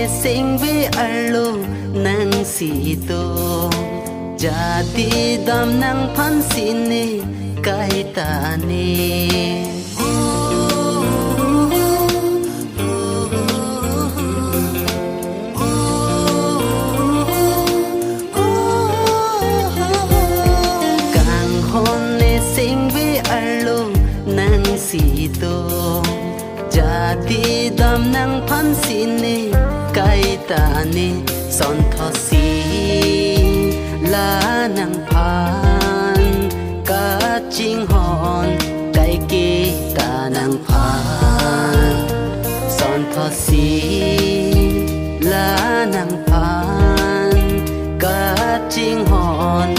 Sing vi arlo nang sito jadi dam nang phan sini kai ta ni kang hon ne sing vi arlo nang sito jadi dam nang phan sini kai ta ni son tho si la nang phan ka ching hon kai ki ta nang phan son tho si la nang phan ka ching hon